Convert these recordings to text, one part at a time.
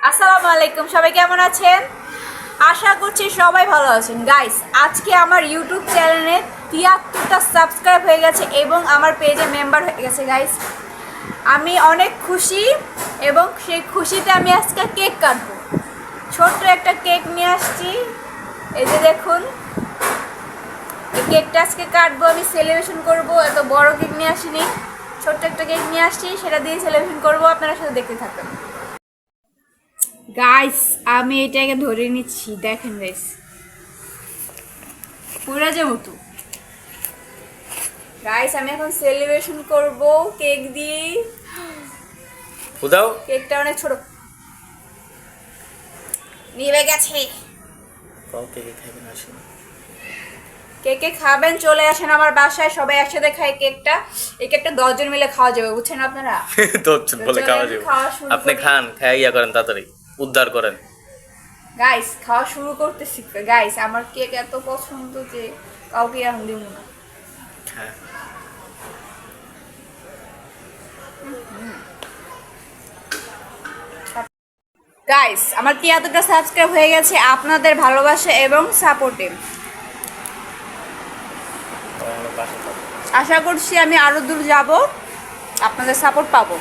আসসালামু আলাইকুম, সবাই কেমন আছেন? আশা করছি সবাই ভালো আছেন। গাইস, আজকে আমার ইউটিউব চ্যানেলে ৭৩টা সাবস্ক্রাইব হয়ে গেছে এবং আমার পেজে মেম্বার হয়ে গেছে। গাইস, আমি অনেক খুশি এবং সেই খুশিতে আমি আজকে কেক কাটবো। ছোট্ট একটা কেক নিয়ে আসছি, এই যে দেখুন। এই কেকটা আজকে কাটবো, আমি সেলিব্রেশন করবো। এত বড় কেক নিয়ে আসিনি, ছোট্ট একটা কেক নিয়ে আসছি, সেটা দিয়ে সেলিব্রেশন করবো। আপনারা সাথে দেখতে থাকবেন। গাইস, আমি এটাকে ধরে নিচ্ছি, দেখেন গাইস, পুরা যে মতো। গাইস, আমি এখন সেলিব্রেশন করব কেক দিয়ে। উদাও কেকটা অনেক ছোট, নিভে গেছে। কেকে খাবেন আসেন। কেকে খাবেন, চলে আসেন আমার বাসায়, সবাই একসাথে খাই কেকটা। এই কেকটা 10 জন মিলে খাওয়া যাবে, বুঝছেন আপনারা? 10 জন বলে খাওয়া যাবে। খাওয়া শুরু আপনি করি। খান, খাইয়া করেন, তাড়াতাড়ি উদ্ধার করেন। গাইস, খাওয়া শুরু করতেছি। গাইস, আমার কেক এত পছন্দ যে কাউকে এখন দিব না। হ্যাঁ, গাইস, আমার ৭৩টা সাবস্ক্রাইব হয়ে গেছে আপনাদের ভালোবাসা এবং সাপোর্টে। আমার পাশে থাকুন। আশা করছি আমি আরও দূর যাব, আপনাদের সাপোর্ট পাবো।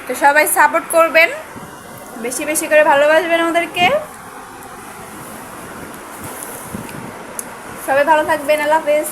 তো সবাই সাপোর্ট করবেন, বেশি বেশি করে ভালোবাসবেন আমাদেরকে। সবাই ভালো থাকবেন, আল্লাহ হাফেজ।